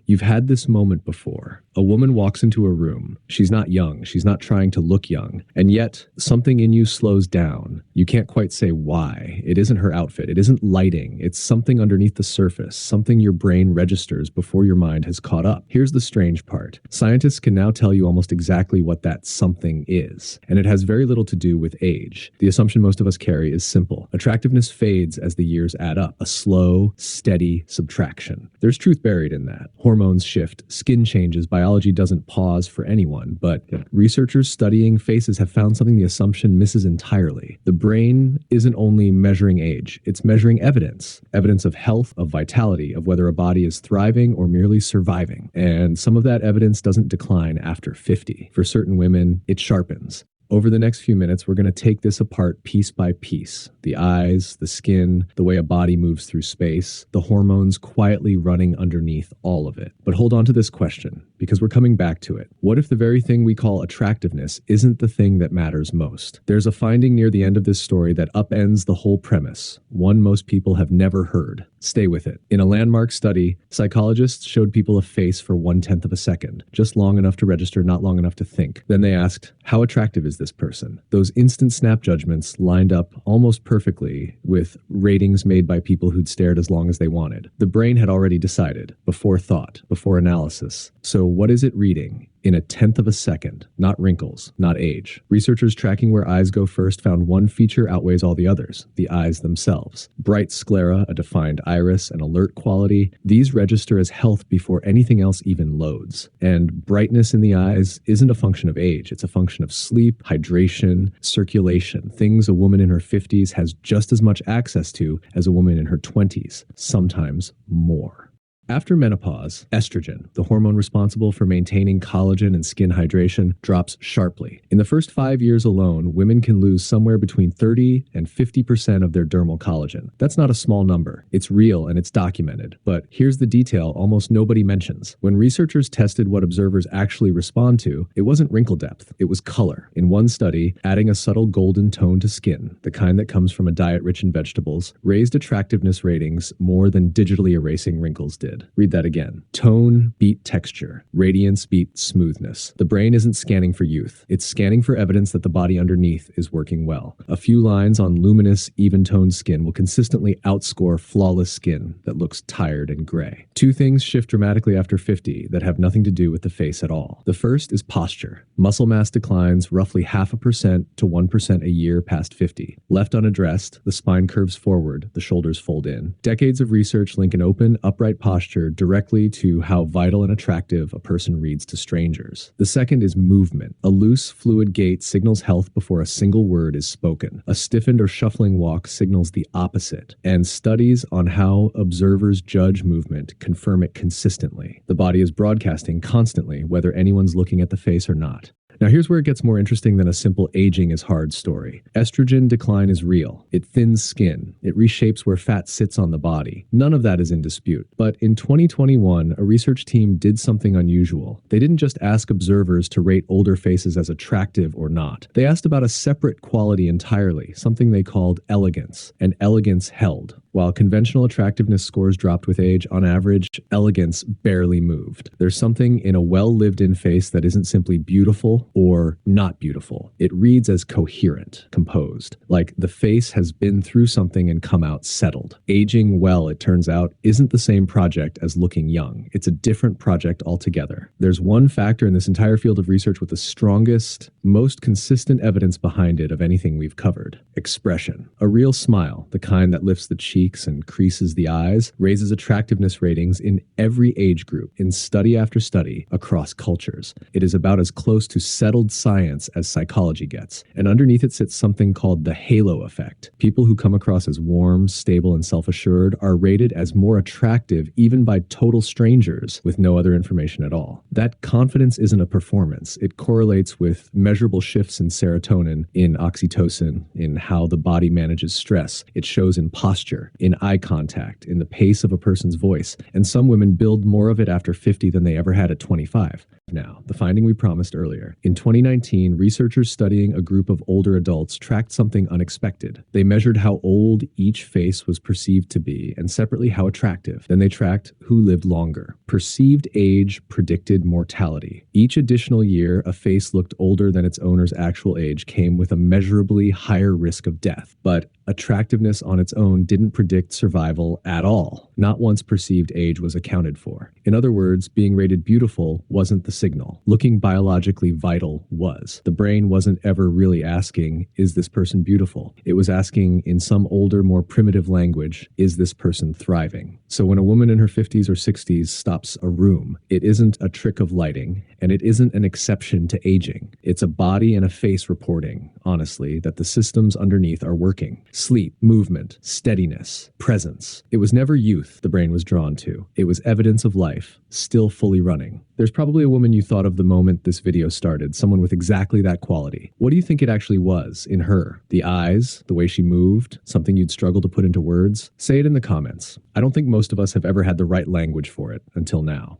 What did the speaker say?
You've had this moment before. A woman walks into a room. She's not young. She's not trying to look young. And yet, something in you slows down. You can't quite say why. It isn't her outfit. It isn't lighting. It's something underneath the surface, something your brain registers before your mind has caught up. Here's the strange part. Scientists can now tell you almost exactly what that something is. And it has very little to do with age. The assumption most of us carry is simple. Attractiveness fades as the years add up. A slow, steady subtraction. There's truth buried in that. Hormones shift, skin changes, biology doesn't pause for anyone, but researchers studying faces have found something the assumption misses entirely. The brain isn't only measuring age, it's measuring evidence. Evidence of health, of vitality, of whether a body is thriving or merely surviving. And some of that evidence doesn't decline after 50. For certain women, it sharpens. Over the next few minutes, we're going to take this apart piece by piece. The eyes, the skin, the way a body moves through space, the hormones quietly running underneath all of it. But hold on to this question, because we're coming back to it. What if the very thing we call attractiveness isn't the thing that matters most? There's a finding near the end of this story that upends the whole premise, one most people have never heard. Stay with it. In a landmark study, psychologists showed people a face for 1/10 of a second, just long enough to register, not long enough to think. Then they asked, how attractive is this person? Those instant snap judgments lined up almost perfectly with ratings made by people who'd stared as long as they wanted. The brain had already decided, before thought, before analysis. So what is it reading? In 1/10 of a second, not wrinkles, not age. Researchers tracking where eyes go first found one feature outweighs all the others, the eyes themselves. Bright sclera, a defined iris, an alert quality, these register as health before anything else even loads. And brightness in the eyes isn't a function of age, it's a function of sleep, hydration, circulation, things a woman in her 50s has just as much access to as a woman in her 20s, sometimes more. After menopause, estrogen, the hormone responsible for maintaining collagen and skin hydration, drops sharply. In the first 5 years alone, women can lose somewhere between 30 and 50% of their dermal collagen. That's not a small number. It's real and it's documented. But here's the detail almost nobody mentions. When researchers tested what observers actually respond to, it wasn't wrinkle depth, it was color. In one study, adding a subtle golden tone to skin, the kind that comes from a diet rich in vegetables, raised attractiveness ratings more than digitally erasing wrinkles did. Read that again. Tone beat texture. Radiance beat smoothness. The brain isn't scanning for youth. It's scanning for evidence that the body underneath is working well. A few lines on luminous, even-toned skin will consistently outscore flawless skin that looks tired and gray. Two things shift dramatically after 50 that have nothing to do with the face at all. The first is posture. Muscle mass declines roughly 0.5% to 1% a year past 50. Left unaddressed, the spine curves forward, the shoulders fold in. Decades of research link an open, upright posture directly to how vital and attractive a person reads to strangers. The second is movement. A loose, fluid gait signals health before a single word is spoken. A stiffened or shuffling walk signals the opposite. And studies on how observers judge movement confirm it consistently. The body is broadcasting constantly, whether anyone's looking at the face or not. Now here's where it gets more interesting than a simple aging is hard story. Estrogen decline is real. It thins skin. It reshapes where fat sits on the body. None of that is in dispute. But in 2021, a research team did something unusual. They didn't just ask observers to rate older faces as attractive or not. They asked about a separate quality entirely, something they called elegance. And elegance held. While conventional attractiveness scores dropped with age, on average, elegance barely moved. There's something in a well-lived-in face that isn't simply beautiful or not beautiful. It reads as coherent, composed, like the face has been through something and come out settled. Aging well, it turns out, isn't the same project as looking young. It's a different project altogether. There's one factor in this entire field of research with the strongest, most consistent evidence behind it of anything we've covered. Expression. A real smile, the kind that lifts the cheeks and creases the eyes, raises attractiveness ratings in every age group, in study after study, across cultures. It is about as close to settled science as psychology gets. And underneath it sits something called the halo effect. People who come across as warm, stable, and self-assured are rated as more attractive even by total strangers with no other information at all. That confidence isn't a performance. It correlates with measurable measurable shifts in serotonin, in oxytocin, in how the body manages stress. It shows in posture, in eye contact, in the pace of a person's voice. And some women build more of it after 50 than they ever had at 25. Now, the finding we promised earlier. In 2019, researchers studying a group of older adults tracked something unexpected. They measured how old each face was perceived to be, and separately how attractive. Then they tracked who lived longer. Perceived age predicted mortality. Each additional year a face looked older than its owner's actual age came with a measurably higher risk of death. But attractiveness on its own didn't predict survival at all. Not once perceived age was accounted for. In other words, being rated beautiful wasn't the signal. Looking biologically vital was. The brain wasn't ever really asking, is this person beautiful? It was asking, in some older, more primitive language, is this person thriving? So when a woman in her 50s or 60s stops a room, it isn't a trick of lighting, and it isn't an exception to aging. It's a body and a face reporting, honestly, that the systems underneath are working. Sleep, movement, steadiness, presence. It was never youth the brain was drawn to. It was evidence of life, still fully running. There's probably a woman you thought of the moment this video started, someone with exactly that quality. What do you think it actually was in her? The eyes, the way she moved, something you'd struggle to put into words? Say it in the comments. I don't think most of us have ever had the right language for it until now.